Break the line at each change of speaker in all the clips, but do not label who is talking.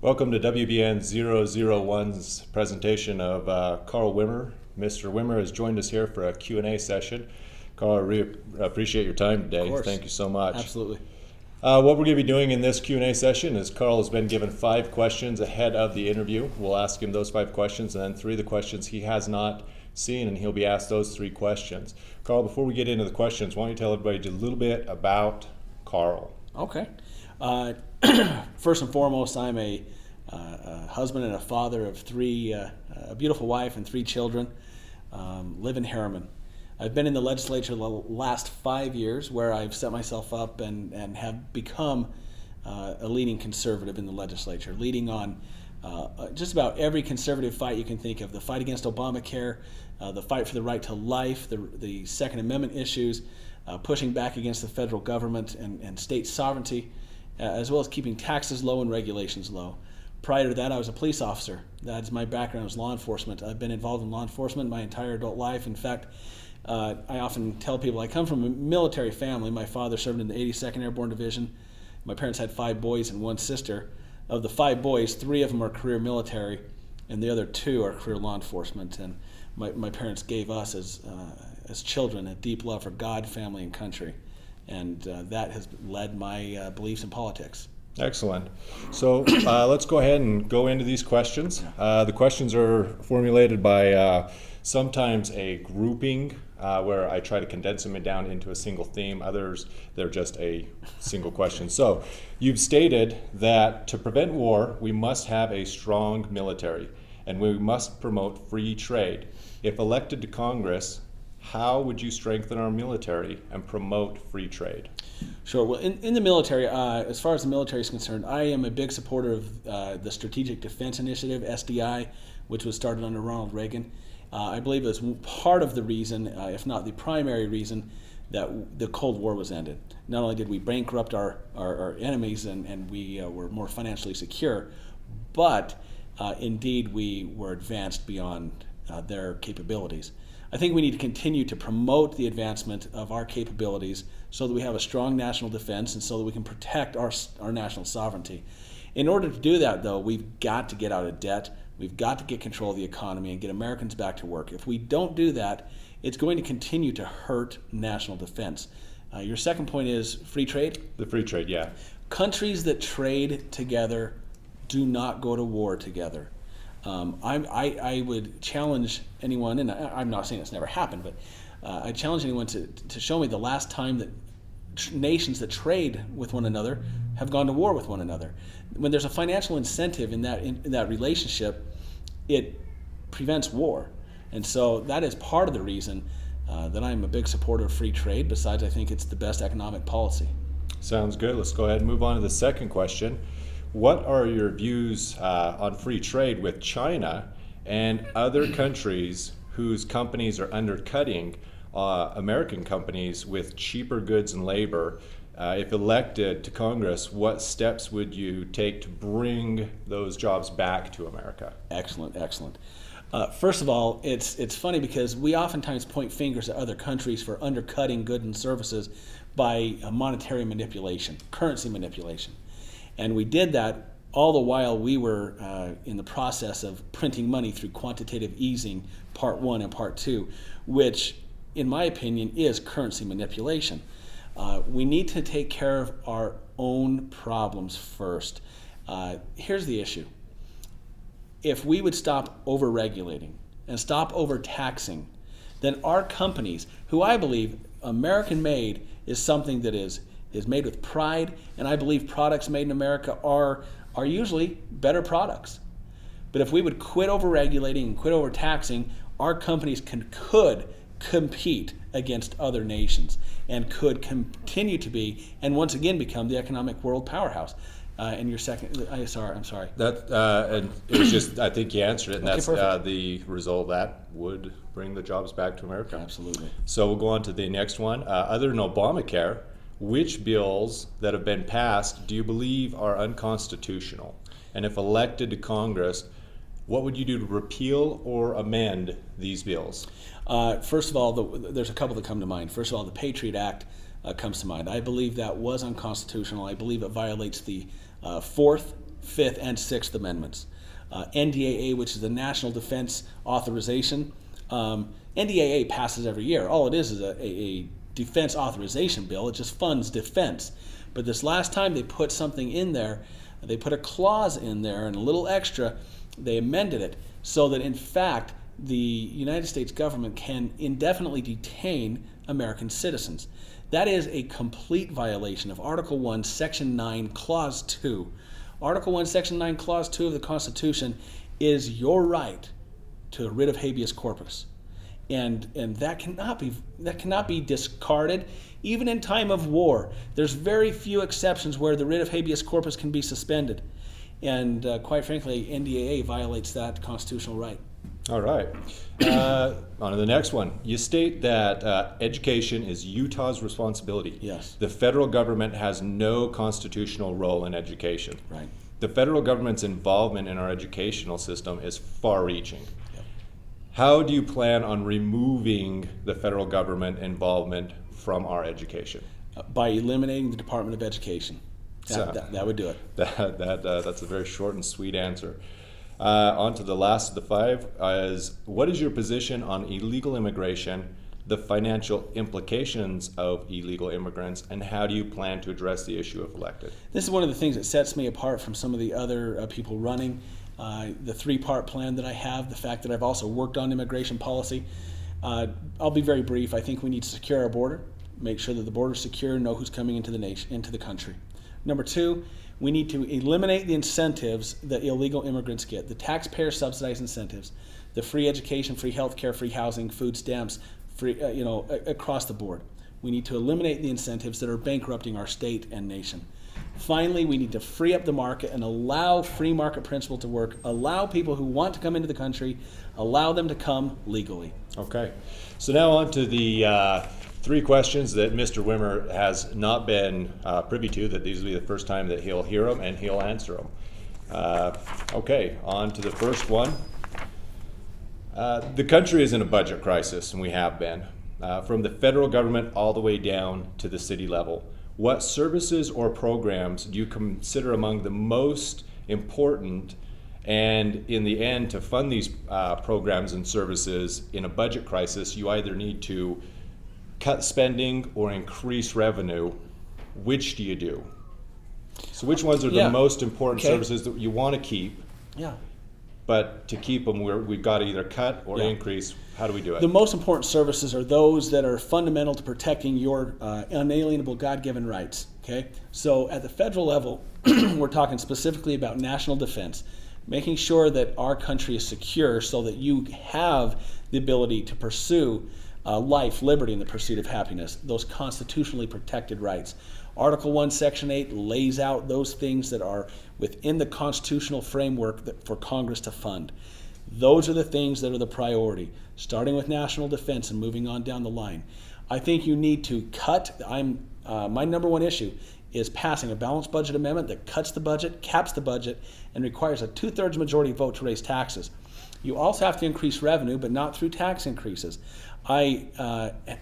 Welcome to WBN 001's presentation of Carl Wimmer. Mr. Wimmer has joined us here for a Q&A session. Carl, I really appreciate your time today.
Of course.
Thank you so much.
Absolutely.
What we're going to be doing in this Q&A session is Carl has been given 5 questions ahead of the interview. We'll ask him those 5 questions, and then 3 of the questions he has not seen, and he'll be asked those 3 questions. Carl, before we get into the questions, why don't you tell everybody just a little bit about Carl?
Okay. First and foremost, I'm a husband and a father of 3, a beautiful wife and 3 children. Live in Harriman. I've been in the legislature the last 5 years, where I've set myself up and have become a leading conservative in the legislature, leading on just about every conservative fight you can think of: the fight against Obamacare, the fight for the right to life, the Second Amendment issues, pushing back against the federal government and state sovereignty, as well as keeping taxes low and regulations low. Prior to that, I was a police officer. That's my background, was law enforcement. I've been involved in law enforcement my entire adult life. In fact, I often tell people I come from a military family. My father served in the 82nd Airborne Division. My parents had 5 boys and 1 sister. Of the 5 boys, 3 of them are career military, and the other 2 are career law enforcement. And my parents gave us as children a deep love for God, family, and country. And that has led my beliefs in politics.
Excellent. So let's go ahead and go into these questions. The questions are formulated by sometimes a grouping where I try to condense them down into a single theme. Others, they're just a single question. So you've stated that to prevent war, we must have a strong military and we must promote free trade. If elected to Congress, how would you strengthen our military and promote free trade?
Sure. Well, in the military, as far as the military is concerned, I am a big supporter of the Strategic Defense Initiative, SDI, which was started under Ronald Reagan. I believe it was part of the reason, if not the primary reason, that the Cold War was ended. Not only did we bankrupt our enemies and we were more financially secure, but indeed we were advanced beyond their capabilities. I think we need to continue to promote the advancement of our capabilities so that we have a strong national defense and so that we can protect our national sovereignty. In order to do that, though, we've got to get out of debt. We've got to get control of the economy and get Americans back to work. If we don't do that, it's going to continue to hurt national defense. Your second point is free trade?
The free trade, yeah.
Countries that trade together do not go to war together. I would challenge anyone, and I'm not saying it's never happened, but I challenge anyone to show me the last time that nations that trade with one another have gone to war with one another. When there's a financial incentive in that relationship, it prevents war. And so that is part of the reason that I'm a big supporter of free trade. Besides, I think it's the best economic policy.
Sounds good. Let's go ahead and move on to the second question. What are your views on free trade with China and other countries whose companies are undercutting American companies with cheaper goods and labor? If elected to Congress, what steps would you take to bring those jobs back to America?
Excellent, excellent. First of all, it's funny because we oftentimes point fingers at other countries for undercutting goods and services by monetary manipulation, currency manipulation. And we did that all the while we were in the process of printing money through quantitative easing, part 1 and part 2, which, in my opinion, is currency manipulation. We need to take care of our own problems first. Here's the issue. If we would stop over-regulating and stop over-taxing, then our companies, who I believe American-made is something that is made with pride, and I believe products made in America are usually better products. But if we would quit over-regulating and quit over-taxing, our companies could compete against other nations and could continue to be, and once again become, the economic world powerhouse. And your second, I'm sorry.
And it was just, I think you answered it, and
Okay,
that's the result of that would bring the jobs back to America.
Absolutely.
So we'll go on to the next one. Other than Obamacare, which bills that have been passed do you believe are unconstitutional? And if elected to Congress, what would you do to repeal or amend these bills?
First of all, there's a couple that come to mind. First of all, the Patriot Act comes to mind. I believe that was unconstitutional. I believe it violates the Fourth Fifth, and Sixth Amendments. NDAA, which is the National Defense Authorization. NDAA passes every year. All it is a defense authorization bill. It just funds defense. But this last time they put something in there, they put a clause in there and a little extra, they amended it so that in fact the United States government can indefinitely detain American citizens. That is a complete violation of Article 1, Section 9, Clause 2. Article 1, Section 9, Clause 2 of the Constitution is your right to a writ of habeas corpus. And that cannot be discarded, even in time of war. There's very few exceptions where the writ of habeas corpus can be suspended. And quite frankly, NDAA violates that constitutional right.
All right. On to the next one. You state that education is Utah's responsibility.
Yes.
The federal government has no constitutional role in education.
Right.
The federal government's involvement in our educational system is far-reaching. Yep. How do you plan on removing the federal government involvement from our education?
By eliminating the Department of Education. That would do it.
That's a very short and sweet answer. On to the last of the five is, what is your position on illegal immigration, the financial implications of illegal immigrants, and how do you plan to address the issue if elected?
This is one of the things that sets me apart from some of the other people running. The three-part plan that I have, the fact that I've also worked on immigration policy. I'll be very brief. I think we need to secure our border, make sure that the border is secure, know who's coming into the nation, into the country. Number two, we need to eliminate the incentives that illegal immigrants get, the taxpayer-subsidized incentives, the free education, free health care, free housing, food stamps, free, across the board. We need to eliminate the incentives that are bankrupting our state and nation. Finally, we need to free up the market and allow free market principle to work, allow people who want to come into the country, allow them to come legally.
Okay. So now on to the three questions that Mr. Wimmer has not been privy to, that these will be the first time that he'll hear them and he'll answer them. Okay, on to the first one. The country is in a budget crisis, and we have been, from the federal government all the way down to the city level. What services or programs do you consider among the most important, and in the end, to fund these programs and services in a budget crisis, you either need to cut spending or increase revenue? Which do you do? So which ones are the most important services that you want to keep?
Yeah.
But to keep them, we've got to either cut or increase. How do we do it?
The most important services are those that are fundamental to protecting your unalienable God-given rights. Okay, so at the federal level, we're talking specifically about national defense, making sure that our country is secure so that you have the ability to pursue life, liberty, and the pursuit of happiness, those constitutionally protected rights. Article 1, Section 8 lays out those things that are within the constitutional framework for Congress to fund. Those are the things that are the priority, starting with national defense and moving on down the line. I think you need to cut. My number one issue is passing a balanced budget amendment that cuts the budget, caps the budget, and requires a 2/3 majority vote to raise taxes. You also have to increase revenue, but not through tax increases. I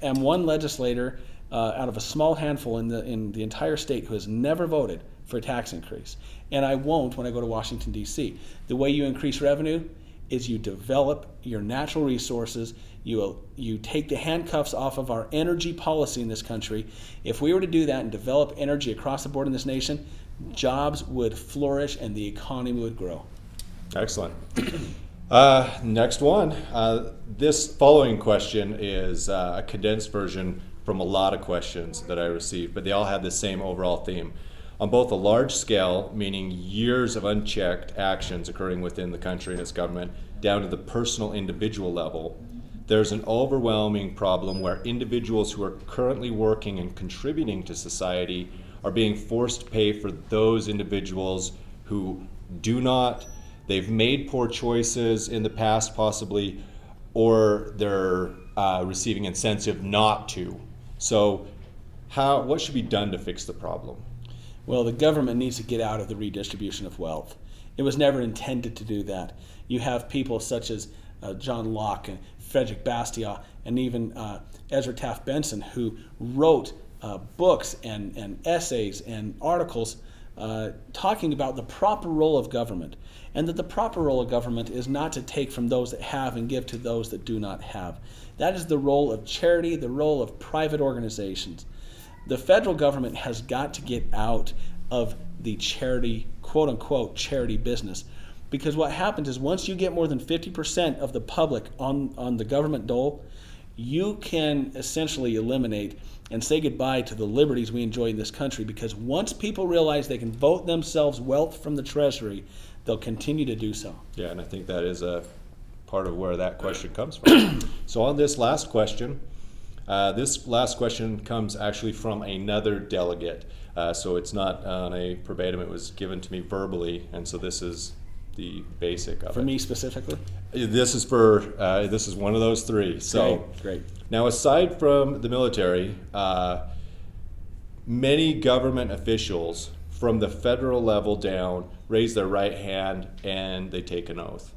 am one legislator out of a small handful in the entire state who has never voted for a tax increase, and I won't when I go to Washington, D.C. The way you increase revenue is you develop your natural resources. You take the handcuffs off of our energy policy in this country. If we were to do that and develop energy across the board in this nation, jobs would flourish and the economy would grow.
Excellent. Next one. This following question is a condensed version from a lot of questions that I received, but they all have the same overall theme. On both a large scale, meaning years of unchecked actions occurring within the country and its government, down to the personal individual level, there's an overwhelming problem where individuals who are currently working and contributing to society are being forced to pay for those individuals who do not. They've made poor choices in the past possibly, or they're receiving incentive not to. So what should be done to fix the problem?
Well, the government needs to get out of the redistribution of wealth. It was never intended to do that. You have people such as John Locke and Frederick Bastiat and even Ezra Taft Benson who wrote books and essays and articles talking about the proper role of government, and that the proper role of government is not to take from those that have and give to those that do not have. That is the role of charity, the role of private organizations. The federal government has got to get out of the charity, quote unquote, charity business. Because what happens is once you get more than 50% of the public on the government dole, you can essentially eliminate and say goodbye to the liberties we enjoy in this country, because once people realize they can vote themselves wealth from the Treasury, they'll continue to do so.
Yeah, and I think that is a part of where that question comes from. So on this last question comes actually from another delegate. So it's not on a verbatim, it was given to me verbally, and so this is the basic of it.
For me specifically?
This is one of those three. So
Great.
Now, aside from the military, many government officials from the federal level down raise their right hand and they take an oath.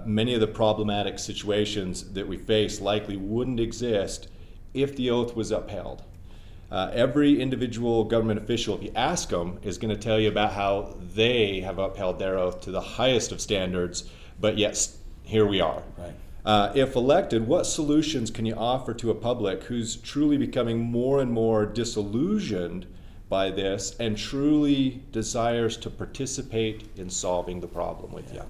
Many of the problematic situations that we face likely wouldn't exist if the oath was upheld. Every individual government official, if you ask them, is going to tell you about how they have upheld their oath to the highest of standards, but yet here we are.
Right.
If elected, what solutions can you offer to a public who's truly becoming more and more disillusioned by this and truly desires to participate in solving the problem with you?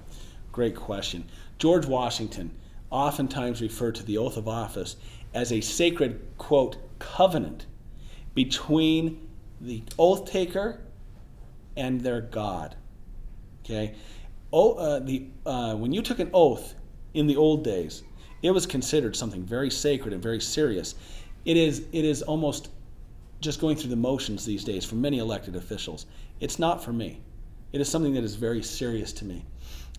Great question. George Washington oftentimes referred to the oath of office as a sacred, quote, covenant between the oath taker and their God. Okay? When you took an oath in the old days, it was considered something very sacred and very serious. It is almost just going through the motions these days for many elected officials. It's not for me. It is something that is very serious to me.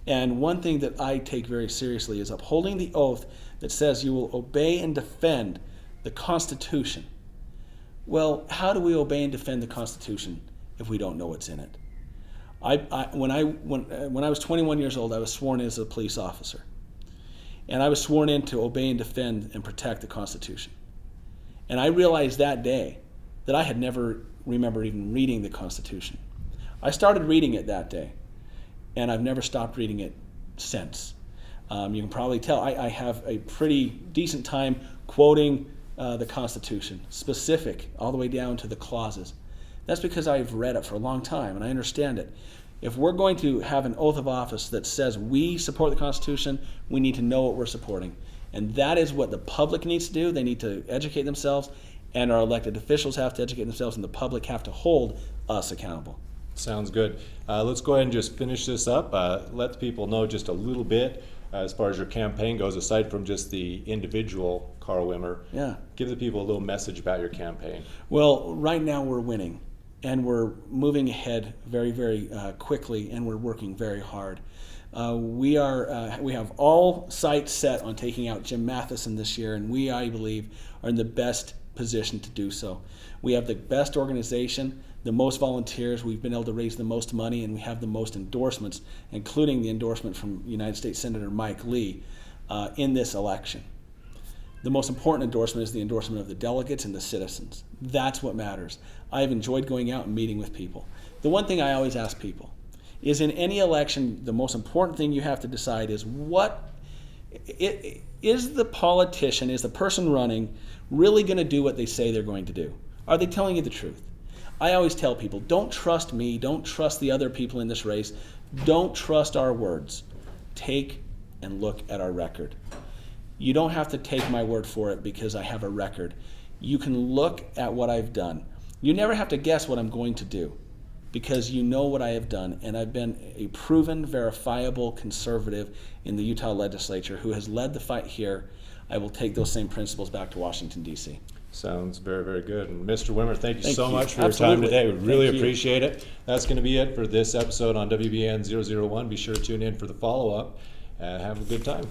And one thing that I take very seriously is upholding the oath that says you will obey and defend the Constitution. Well, how do we obey and defend the Constitution if we don't know what's in it? When I was 21 years old, I was sworn in as a police officer. And I was sworn in to obey and defend and protect the Constitution. And I realized that day that I had never remembered even reading the Constitution. I started reading it that day, and I've never stopped reading it since. You can probably tell I have a pretty decent time quoting the Constitution, specific, all the way down to the clauses. That's because I've read it for a long time and I understand it. If we're going to have an oath of office that says we support the Constitution, we need to know what we're supporting. And that is what the public needs to do. They need to educate themselves, and our elected officials have to educate themselves, and the public have to hold us accountable.
Sounds good. Let's go ahead and just finish this up. Let people know just a little bit as far as your campaign goes, aside from just the individual Carl Wimmer.
Yeah.
Give the people a little message about your campaign.
Well, right now we're winning, and we're moving ahead very, very quickly, and we're working very hard. We have all sights set on taking out Jim Matheson this year, and we, I believe, are in the best position to do so. We have the best organization, the most volunteers, we've been able to raise the most money, and we have the most endorsements, including the endorsement from United States Senator Mike Lee in this election. The most important endorsement is the endorsement of the delegates and the citizens. That's what matters. I've enjoyed going out and meeting with people. The one thing I always ask people is, in any election, the most important thing you have to decide is is the politician, is the person running, really going to do what they say they're going to do? Are they telling you the truth? I always tell people, don't trust me, don't trust the other people in this race, don't trust our words. Take and look at our record. You don't have to take my word for it because I have a record. You can look at what I've done. You never have to guess what I'm going to do because you know what I have done, and I've been a proven, verifiable conservative in the Utah legislature who has led the fight here. I will take those same principles back to Washington, D.C.
Sounds very, very good. And Mr. Wimmer, thank you so
you.
much for
Absolutely.
your time today. We really
Thank you.
appreciate it. That's going to be it for this episode on WBN 001. Be sure to tune in for the follow-up. Have a good time.